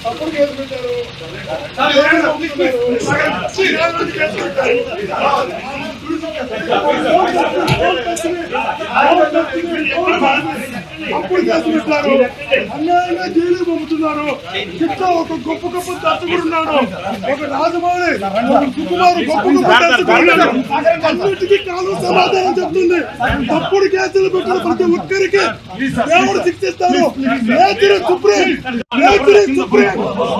అప్పుడు కేసు పెట్టారు. అప్పుడు కేసు పెట్టారు. అన్యాయంగా జైలు పంపుతున్నారు. ఇంకా ఒక గొప్ప గొప్ప దర్శకుడు ఉన్నాడు, ఒక రాజమౌళి, ఒక సుకుమారు, గొప్ప గొప్ప దర్శకుడు. అన్నిటికీ కాలం సమాధానం చెప్తుంది. తప్పుడు కేసులు పెట్టిన ప్రతి ఒక్కరికి దేవుడు శిక్షిస్తారు.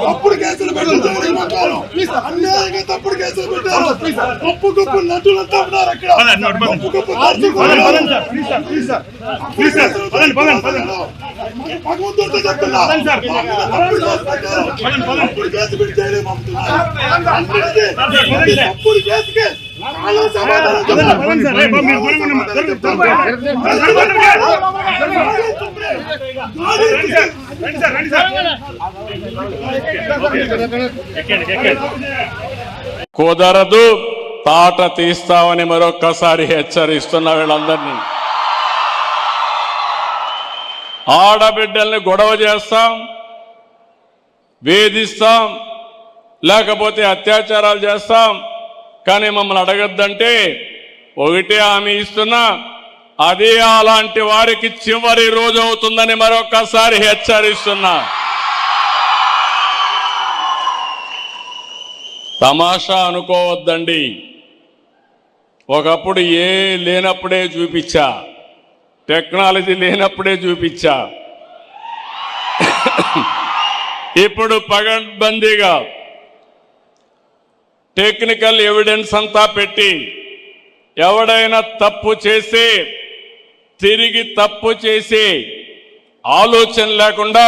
తప్పుడు కేసులు పెట్టారు. అన్యాయంగా తప్పుడు కేసులు పెట్టారు. గొప్ప గొప్ప నటులంతా ఉన్నారు అక్కడ. గొప్ప గొప్ప భగవంతుడితో చెప్తున్నా, తప్పుడు కేసు పెట్టి జైలు పంపుతున్నారు. తప్పుడు కేసుకి కుదరదు, తాట తీస్తామని మరొక్కసారి హెచ్చరిస్తున్న వీళ్ళందరినీ. ఆడబిడ్డల్ని గొడవ చేస్తాం, వేధిస్తాం, లేకపోతే అత్యాచారాలు చేస్తాం, కానీ మమ్మల్ని అడగద్దంటే ఒకటే హామీ ఇస్తున్నా, అదే అలాంటి వారికి చివరి రోజు అవుతుందని మరొక్కసారి హెచ్చరిస్తున్నా. తమాషా అనుకోవద్దండి. ఒకప్పుడు లేనప్పుడే చూపించా, టెక్నాలజీ లేనప్పుడే చూపించా. ఇప్పుడు పగడ్బందీగా టెక్నికల్ ఎవిడెన్స్ అంతా పెట్టి ఎవడైనా తప్పు చేసి తిరిగి తప్పు చేసి ఆలోచన లేకుండా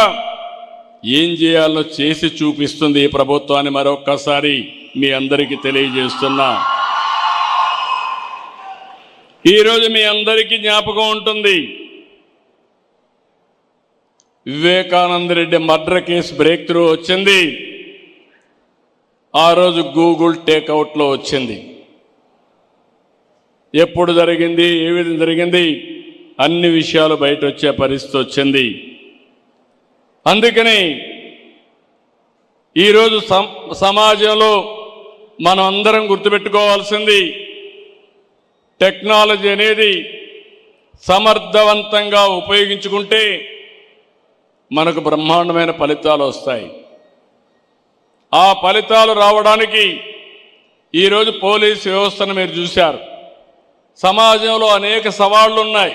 ఏం చేయాలో చేసి చూపిస్తుంది ఈ ప్రభుత్వాన్ని మరొక్కసారి మీ అందరికీ తెలియజేస్తున్నా. ఈరోజు మీ అందరికీ జ్ఞాపకం ఉంటుంది, Vivekananda Reddy murder case break through వచ్చింది. ఆ రోజు గూగుల్ టేక్అవుట్లో వచ్చింది. ఎప్పుడు జరిగింది, ఏ విధంగా జరిగింది, అన్ని విషయాలు బయట వచ్చే పరిస్థితి వచ్చింది. అందుకని ఈరోజు సమాజంలో మనం అందరం గుర్తుపెట్టుకోవాల్సింది, టెక్నాలజీ అనేది సమర్థవంతంగా ఉపయోగించుకుంటే మనకు బ్రహ్మాండమైన ఫలితాలు వస్తాయి. ఆ ఫలితాలు రావడానికి ఈరోజు పోలీస్ వ్యవస్థను మీరు చూశారు. సమాజంలో అనేక సవాళ్లు ఉన్నాయి.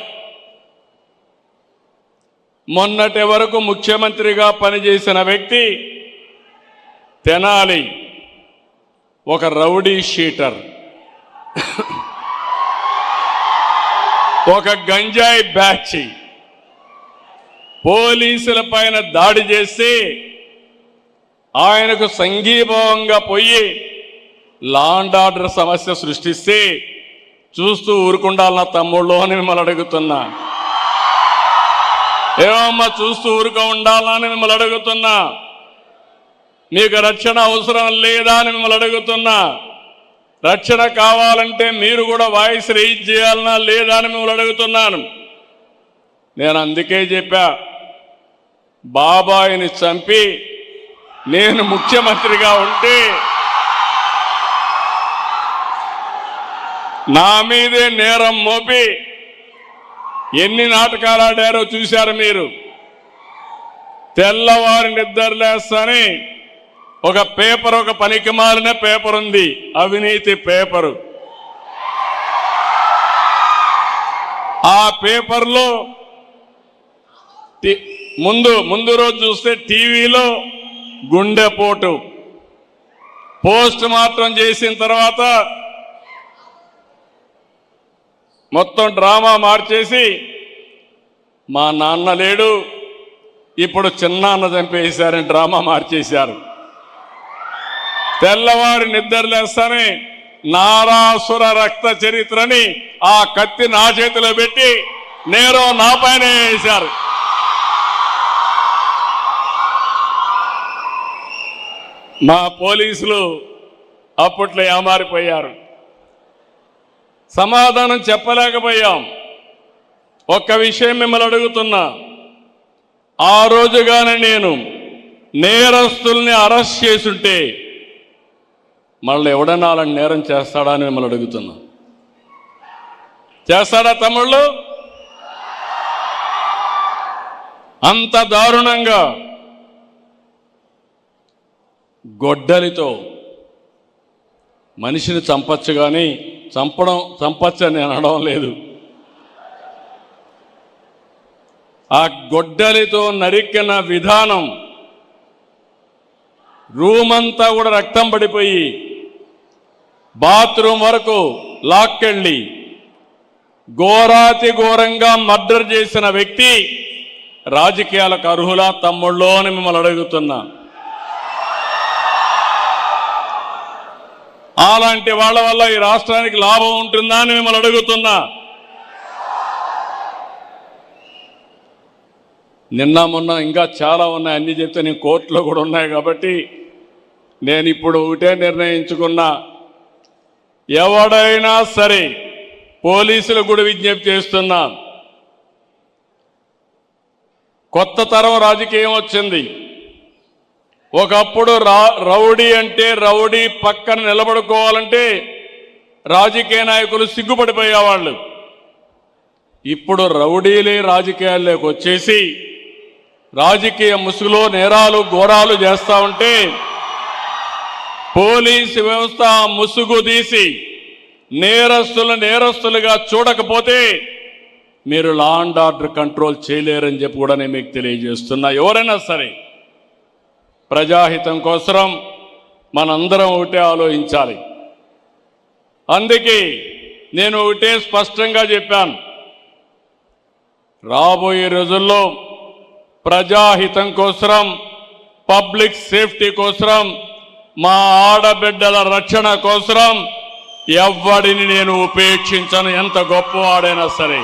మొన్నటి వరకు ముఖ్యమంత్రిగా పనిచేసిన వ్యక్తి తెనాలి ఒక రౌడీ షీటర్, ఒక గంజాయి బ్యాచ్ పోలీసుల పైన దాడి చేసి ఆయనకు సంఘీభావంగా పోయి లా అండ్ ఆర్డర్ సమస్య సృష్టిస్తే చూస్తూ ఊరుకుండాలన్న తమ్ముళ్ళు అని మిమ్మల్ని అడుగుతున్నా. ఏమమ్మా చూస్తూ ఊరుక ఉండాలని మిమ్మల్ని అడుగుతున్నా. మీకు రక్షణ అవసరం లేదా అని మిమ్మల్ని అడుగుతున్నా. రక్షణ కావాలంటే మీరు కూడా వాయిస్ రైజ్ చేయాలన్నా లేదా అని మిమ్మల్ని అడుగుతున్నాను. నేను అందుకే చెప్పా, బాబాయిని చంపి నేను ముఖ్యమంత్రిగా ఉంటే నా మీదే నేరం మోపి ఎన్ని నాటకాలు ఆడారో చూశారు మీరు. తెల్లవారి నిద్రలేస్తని ఒక పేపర్, ఒక పనికి మాలిన పేపర్ ఉంది, అవినీతి పేపరు. ఆ పేపర్లో ముందు రోజు చూస్తే టీవీలో గుండెపోటు, పోస్ట్ మార్టం చేసిన తర్వాత మొత్తం డ్రామా మార్చేసి మా నాన్న లేడు, ఇప్పుడు చిన్నాన్న చంపేశారని డ్రామా మార్చేశారు. తెల్లవారి నిద్రలేస్తానే నారాసుర రక్త చరిత్రని ఆ కత్తి నా చేతిలో పెట్టి నేరం నా పైన వేశారు. మా పోలీసులు అప్పట్లో ఏమారిపోయారు, సమాధానం చెప్పలేకపోయాం. ఒక్క విషయం మిమ్మల్ని అడుగుతున్నా, ఆ రోజుగానే నేను నేరస్తుల్ని అరెస్ట్ చేసుంటే మళ్ళీ ఎవడన్నా అలాంటి నేరం చేస్తాడా అని మిమ్మల్ని అడుగుతున్నా. చేస్తాడా తమ్ముళ్ళు? అంత దారుణంగా గొడ్డలితో మనిషిని చంపచ్చు, కానీ చంపచ్చు అని అనడం లేదు. ఆ గొడ్డలితో నరికిన విధానం, రూమ్ అంతా కూడా రక్తం పడిపోయి బాత్రూమ్ వరకు లాక్కెళ్ళి ఘోరాతి ఘోరంగా మర్డర్ చేసిన వ్యక్తి రాజకీయాలకు అర్హులా తమ్ముళ్ళో అని మిమ్మల్ని అడుగుతున్నా. అలాంటి వాళ్ళ వల్ల ఈ రాష్ట్రానికి లాభం ఉంటుందా అని మిమ్మల్ని అడుగుతున్నా. నిన్న మొన్న ఇంకా చాలా ఉన్నాయి, అన్ని చెప్తే నేను కోర్టులో కూడా ఉన్నాయి. కాబట్టి నేను ఇప్పుడు ఒకటే నిర్ణయించుకున్నా, ఎవడైనా సరే పోలీసులకు కూడా విజ్ఞప్తి చేస్తున్నా, కొత్త తరం రాజకీయం వచ్చింది. ఒకప్పుడు రౌడీ అంటే రౌడీ పక్కన నిలబడుకోవాలంటే రాజకీయ నాయకులు సిగ్గుపడిపోయేవాళ్ళు. ఇప్పుడు రౌడీలే రాజకీయాల్లోకి వచ్చేసి రాజకీయ ముసుగులో నేరాలు ఘోరాలు చేస్తా ఉంటే పోలీసు వ్యవస్థ ముసుగు తీసి నేరస్తులుగా చూడకపోతే మీరు లా అండ్ ఆర్డర్ కంట్రోల్ చేయలేరని చెప్పి కూడా నేను మీకు తెలియజేస్తున్నా. ఎవరైనా సరే ప్రజాహితం కోసం మనందరం ఒకటే ఆలోచించాలి. అందుకే నేను ఒకటే స్పష్టంగా చెప్పాను, రాబోయే రోజుల్లో ప్రజాహితం కోసం, పబ్లిక్ సేఫ్టీ కోసం, మా ఆడబిడ్డల రక్షణ కోసం ఎవ్వడిని నేను ఉపేక్షించను, ఎంత గొప్పవాడైనా సరే.